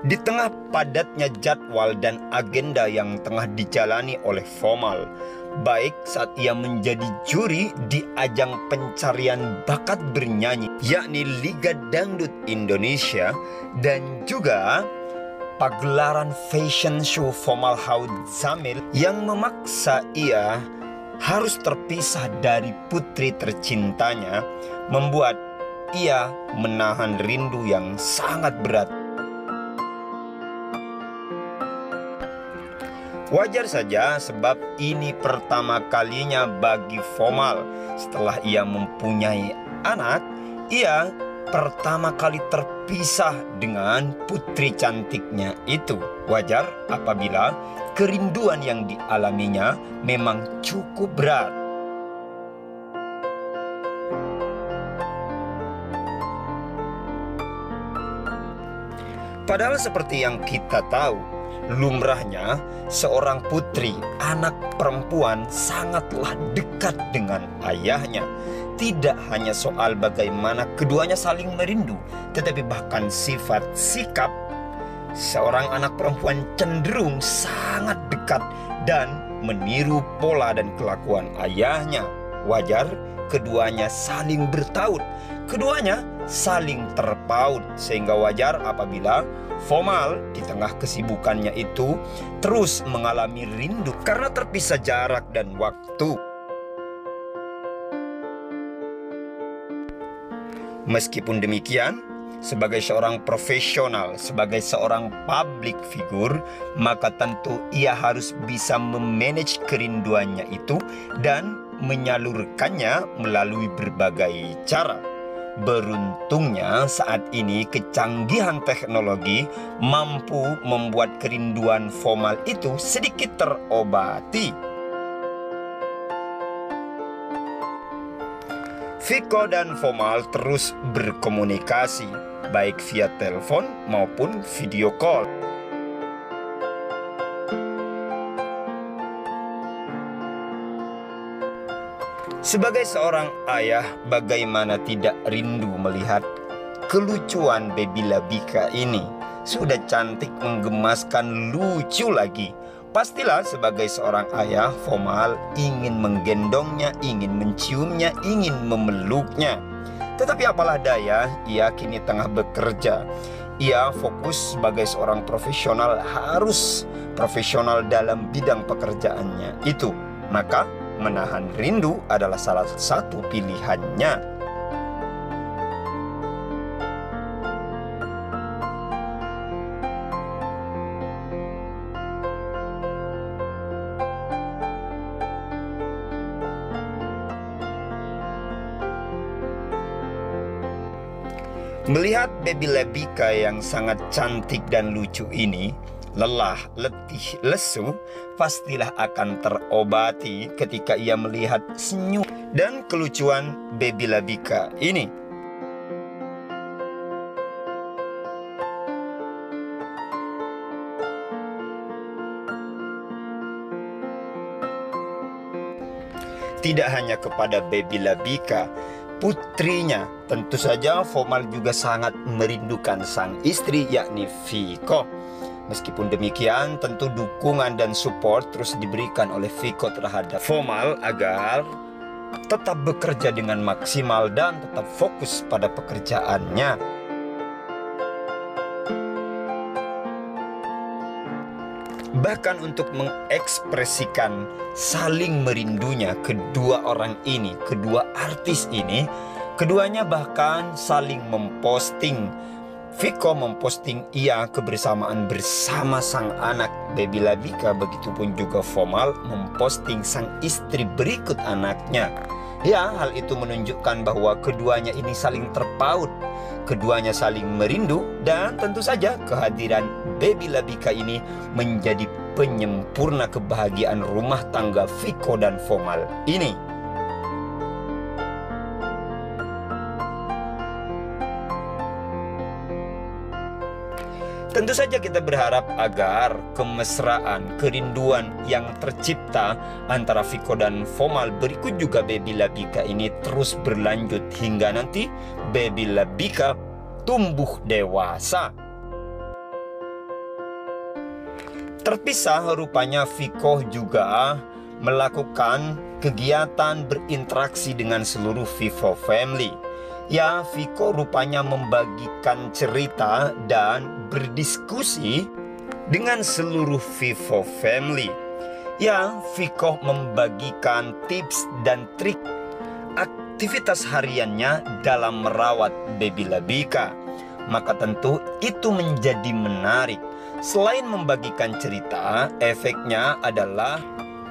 Di tengah padatnya jadwal dan agenda yang tengah dijalani oleh Fomal, baik saat ia menjadi juri di ajang pencarian bakat bernyanyi yakni Liga Dangdut Indonesia, dan juga pagelaran fashion show Fomal Haud Zamil yang memaksa ia harus terpisah dari putri tercintanya, membuat ia menahan rindu yang sangat berat. Wajar saja, sebab ini pertama kalinya bagi Fomal. Setelah ia mempunyai anak, ia pertama kali terpisah dengan putri cantiknya itu. Wajar apabila kerinduan yang dialaminya memang cukup berat. Padahal seperti yang kita tahu, lumrahnya seorang putri, anak perempuan sangatlah dekat dengan ayahnya. Tidak hanya soal bagaimana keduanya saling merindu, tetapi bahkan sifat sikap seorang anak perempuan cenderung sangat dekat dan meniru pola dan kelakuan ayahnya. Wajar keduanya saling bertaut, keduanya saling terpaut, sehingga wajar apabila Fomal di tengah kesibukannya itu terus mengalami rindu karena terpisah jarak dan waktu. Meskipun demikian, sebagai seorang profesional, sebagai seorang public figure, maka tentu ia harus bisa memanage kerinduannya itu dan menyalurkannya melalui berbagai cara. Beruntungnya saat ini kecanggihan teknologi mampu membuat kerinduan Fomal itu sedikit terobati. Viko dan Fomal terus berkomunikasi, baik via telepon maupun video call. Sebagai seorang ayah, bagaimana tidak rindu melihat kelucuan baby Labika ini? Sudah cantik, menggemaskan, lucu lagi. Pastilah sebagai seorang ayah, Fomal ingin menggendongnya, ingin menciumnya, ingin memeluknya. Tetapi apalah daya, ia kini tengah bekerja. Ia fokus sebagai seorang profesional, harus profesional dalam bidang pekerjaannya itu. Maka menahan rindu adalah salah satu pilihannya. Melihat baby Labika yang sangat cantik dan lucu ini, lelah, letih, lesu, pastilah akan terobati ketika ia melihat senyum dan kelucuan baby Labika ini. Tidak hanya kepada baby Labika, putrinya, tentu saja Fomal juga sangat merindukan sang istri yakni Viko. Meskipun demikian, tentu dukungan dan support terus diberikan oleh Viko terhadap Fomal agar tetap bekerja dengan maksimal dan tetap fokus pada pekerjaannya. Bahkan untuk mengekspresikan saling merindunya kedua orang ini, kedua artis ini, keduanya bahkan saling memposting. Viko memposting ia kebersamaan bersama sang anak baby Labika, begitupun juga Fomal memposting sang istri berikut anaknya. Ya, hal itu menunjukkan bahwa keduanya ini saling terpaut, keduanya saling merindu, dan tentu saja kehadiran baby Labika ini menjadi penyempurna kebahagiaan rumah tangga Viko dan Fomal ini. Tentu saja kita berharap agar kemesraan, kerinduan yang tercipta antara Viko dan Fomal berikut juga baby Labika ini terus berlanjut hingga nanti baby Labika tumbuh dewasa. terpisah, rupanya Viko juga melakukan kegiatan berinteraksi dengan seluruh Vivo family. Ya, Viko rupanya membagikan cerita dan berdiskusi dengan seluruh Vivo family. Ya, Viko membagikan tips dan trik aktivitas hariannya dalam merawat baby Labika. Maka tentu itu menjadi menarik. Selain membagikan cerita, efeknya adalah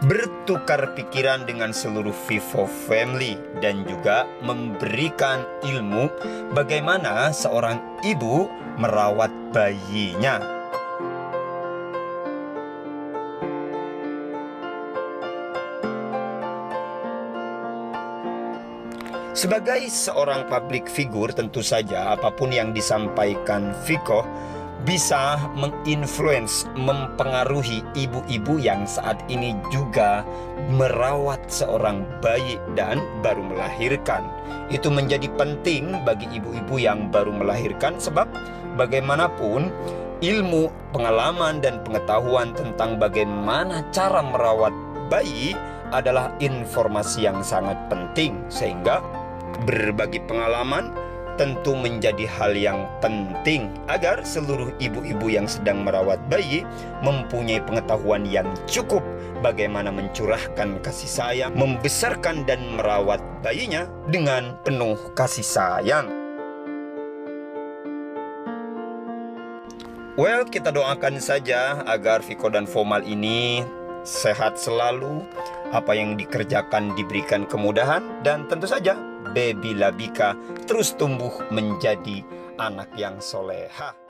bertukar pikiran dengan seluruh Vivo family dan juga memberikan ilmu bagaimana seorang ibu merawat bayinya. Sebagai seorang public figure, tentu saja apapun yang disampaikan Viko bisa menginfluence, mempengaruhi ibu-ibu yang saat ini juga merawat seorang bayi dan baru melahirkan. Itu menjadi penting bagi ibu-ibu yang baru melahirkan, sebab bagaimanapun ilmu, pengalaman, dan pengetahuan tentang bagaimana cara merawat bayi adalah informasi yang sangat penting, sehingga berbagi pengalaman tentu menjadi hal yang penting agar seluruh ibu-ibu yang sedang merawat bayi mempunyai pengetahuan yang cukup bagaimana mencurahkan kasih sayang, membesarkan dan merawat bayinya dengan penuh kasih sayang. Well, kita doakan saja agar Viko dan Fomal ini sehat selalu, apa yang dikerjakan diberikan kemudahan, dan tentu saja baby Labika terus tumbuh menjadi anak yang soleha.